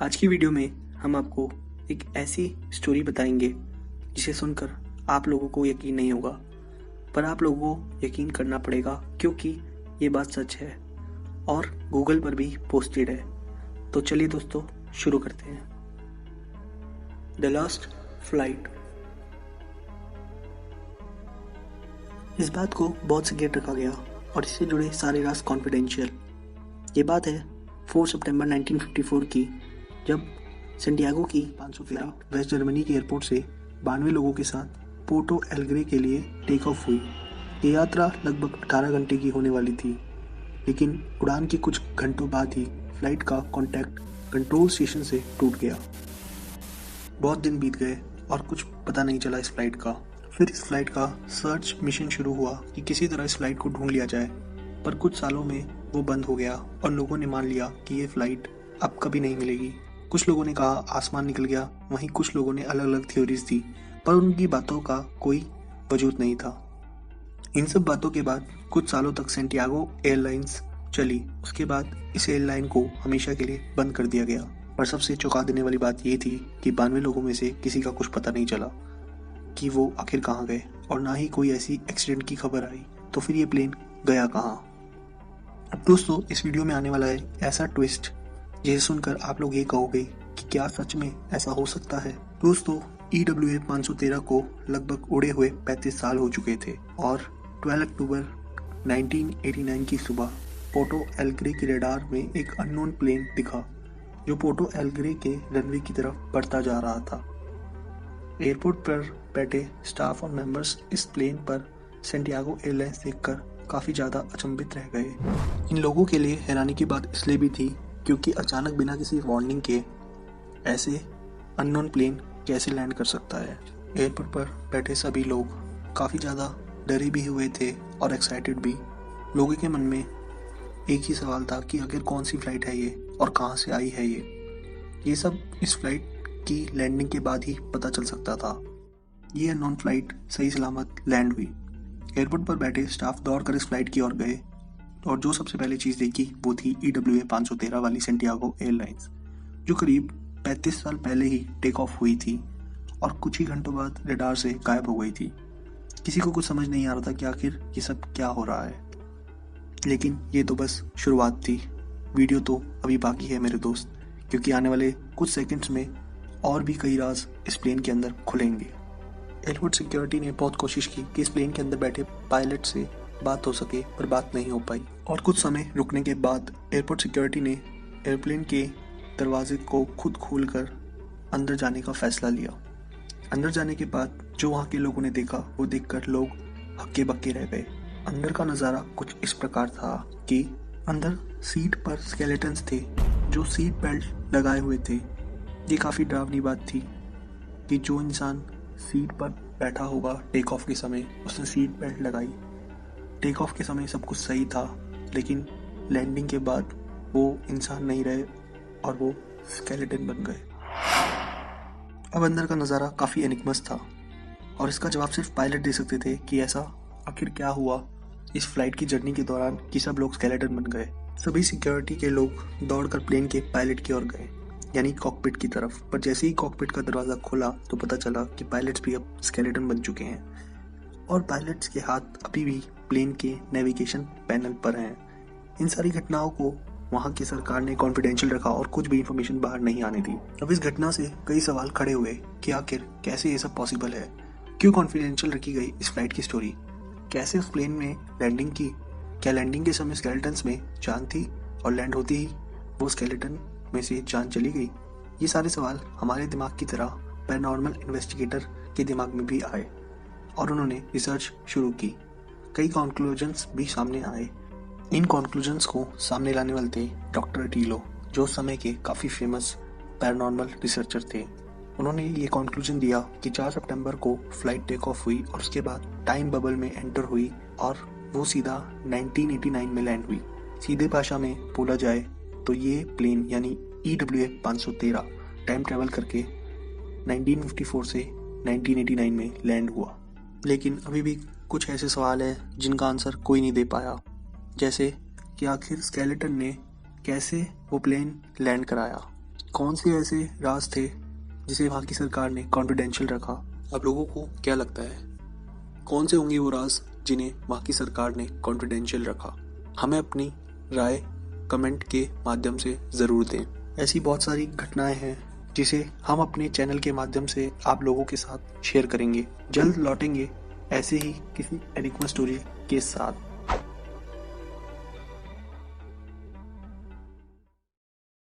आज की वीडियो में हम आपको एक ऐसी स्टोरी बताएंगे जिसे सुनकर आप लोगों को यकीन नहीं होगा, पर आप लोगों को यकीन करना पड़ेगा क्योंकि ये बात सच है और गूगल पर भी पोस्टेड है। तो चलिए दोस्तों शुरू करते हैं। The last flight. इस बात को बहुत सीक्रेट रखा गया और इससे जुड़े सारे राज कॉन्फिडेंशियल। ये बात है 4 सितंबर 1954 की, जब सेंटियागो की 500 फ्लाइट वेस्ट जर्मनी के एयरपोर्ट से 92 लोगों के साथ पोर्टो एलेग्रे के लिए टेक ऑफ हुई। ये यात्रा लगभग 18 घंटे की होने वाली थी, लेकिन उड़ान के कुछ घंटों बाद ही फ्लाइट का कॉन्टैक्ट कंट्रोल स्टेशन से टूट गया। बहुत दिन बीत गए और कुछ पता नहीं चला इस फ्लाइट का। फिर इस फ्लाइट का सर्च मिशन शुरू हुआ कि किसी तरह इस फ्लाइट को ढूंढ लिया जाए, पर कुछ सालों में वो बंद हो गया और लोगों ने मान लिया कि ये फ्लाइट अब कभी नहीं मिलेगी। कुछ लोगों ने कहा आसमान निकल गया, वहीं कुछ लोगों ने अलग अलग थ्योरीज दी, पर उनकी बातों का कोई वजूद नहीं था। इन सब बातों के बाद कुछ सालों तक सेंटियागो एयरलाइंस चली। उसके बाद इस एयरलाइन को हमेशा के लिए बंद कर दिया गया। पर सबसे चौंका देने वाली बात ये थी कि 92 लोगों में से किसी का कुछ पता नहीं चला कि वो आखिर कहाँ गए, और ना ही कोई ऐसी एक्सीडेंट की खबर आई। तो फिर ये प्लेन गया कहाँ? अब दोस्तों इस वीडियो में आने वाला है ऐसा ट्विस्ट जिसे सुनकर आप लोग ये कहोगे कि क्या सच में ऐसा हो सकता है। दोस्तों EWA 513 को लगभग उड़े हुए 35 साल हो चुके थे और 12 अक्टूबर 1989 की सुबह पोर्टो एलेग्रे के रडार में एक अननोन प्लेन दिखा जो पोर्टो एलेग्रे के रनवे की तरफ बढ़ता जा रहा था। एयरपोर्ट पर बैठे स्टाफ और मेंबर्स इस प्लेन पर सेंटियागो एयरलाइंस देखकर काफ़ी ज़्यादा अचंभित रह गए। इन लोगों के लिए हैरानी की बात इसलिए भी थी क्योंकि अचानक बिना किसी वार्निंग के ऐसे अननोन प्लेन कैसे लैंड कर सकता है। एयरपोर्ट पर बैठे सभी लोग काफ़ी ज़्यादा डरे भी हुए थे और एक्साइटेड भी। लोगों के मन में एक ही सवाल था कि आखिर कौन सी फ्लाइट है ये और कहाँ से आई है ये सब इस फ्लाइट की लैंडिंग के बाद ही पता चल सकता था। ये अननोन फ्लाइट सही सलामत लैंड हुई। एयरपोर्ट पर बैठे स्टाफ दौड़कर इस फ्लाइट की ओर गए और जो सबसे पहले चीज़ देखी वो थी EWA 513 वाली सेंटियागो एयरलाइंस, जो करीब 35 साल पहले ही टेक ऑफ हुई थी और कुछ ही घंटों बाद रडार से गायब हो गई थी। किसी को कुछ समझ नहीं आ रहा था कि आखिर ये सब क्या हो रहा है, लेकिन ये तो बस शुरुआत थी। वीडियो तो अभी बाकी है मेरे दोस्त, क्योंकि आने वाले कुछ सेकंड्स में और भी कई राज इस प्लेन के अंदर खुलेंगे। एयरपोर्ट सिक्योरिटी ने बहुत कोशिश की कि इस प्लेन के अंदर बैठे पायलट से बात हो सके, पर बात नहीं हो पाई। और कुछ समय रुकने के बाद एयरपोर्ट सिक्योरिटी ने एयरप्लेन के दरवाजे को खुद खोलकर अंदर जाने का फैसला लिया। अंदर जाने के बाद जो वहाँ के लोगों ने देखा वो देखकर लोग हक्के बक्के रह गए। अंदर का नज़ारा कुछ इस प्रकार था कि अंदर सीट पर स्केलेटन्स थे जो सीट बेल्ट लगाए हुए थे। ये काफ़ी डरावनी बात थी कि जो इंसान सीट पर बैठा होगा टेक ऑफ के समय, उसने सीट बेल्ट लगाई। टेक ऑफ के समय सब कुछ सही था, लेकिन लैंडिंग के बाद वो इंसान नहीं रहे और वो स्केलेटन बन गए। अब अंदर का नज़ारा काफ़ी एनिग्मस था और इसका जवाब सिर्फ पायलट दे सकते थे कि ऐसा आखिर क्या हुआ इस फ्लाइट की जर्नी के दौरान कि सब लोग स्केलेटन बन गए। सभी सिक्योरिटी के लोग दौड़कर प्लेन के पायलट की ओर गए, यानी कॉकपिट की तरफ। पर जैसे ही कॉकपिट का दरवाज़ा खुला तो पता चला कि पायलट्स भी अब स्केलेटन बन चुके हैं और पायलट्स के हाथ अभी भी प्लेन के नेविगेशन पैनल पर हैं। इन सारी घटनाओं को वहाँ की सरकार ने कॉन्फिडेंशियल रखा और कुछ भी इंफॉर्मेशन बाहर नहीं आने दी। अब इस घटना से कई सवाल खड़े हुए कि आखिर कैसे ये सब पॉसिबल है, क्यों कॉन्फिडेंशियल रखी गई इस फ्लाइट की स्टोरी, कैसे उस प्लेन में लैंडिंग की, क्या लैंडिंग के समय स्केलेटन्स में जान थी और लैंड होती ही वो स्केलेटन में से जान चली गई। ये सारे सवाल हमारे दिमाग की तरह पैरानॉर्मल इन्वेस्टिगेटर के दिमाग में भी आए और उन्होंने रिसर्च शुरू की। कई कॉन्क्लूजन्स भी सामने आए। इन कॉन्क्लूजन्स को सामने लाने वाले थे डॉक्टर टीलो, जो उस समय के काफ़ी फेमस पैरानॉर्मल रिसर्चर थे। उन्होंने ये कॉन्क्लूजन दिया कि 4 सितंबर को फ्लाइट टेक ऑफ हुई और उसके बाद टाइम बबल में एंटर हुई और वो सीधा 1989 में लैंड हुई। सीधे भाषा में बोला जाए तो ये प्लेन यानी EWA 513 टाइम ट्रैवल करके 1954 से 1989 में लैंड हुआ। लेकिन अभी भी कुछ ऐसे सवाल हैं जिनका आंसर कोई नहीं दे पाया, जैसे कि आखिर स्केलेटन ने कैसे वो प्लेन लैंड कराया, कौन से ऐसे राज थे जिसे वहाँ की सरकार ने कॉन्फिडेंशियल रखा? आप लोगों को क्या लगता है कौन से होंगे वो राज जिन्हें वहाँ की सरकार ने कॉन्फिडेंशियल रखा? हमें अपनी राय कमेंट के माध्यम से ज़रूर दें। ऐसी बहुत सारी घटनाएं हैं जिसे हम अपने चैनल के माध्यम से आप लोगों के साथ शेयर करेंगे। जल्द लौटेंगे ऐसे ही किसी एनिग्मा स्टोरी के साथ।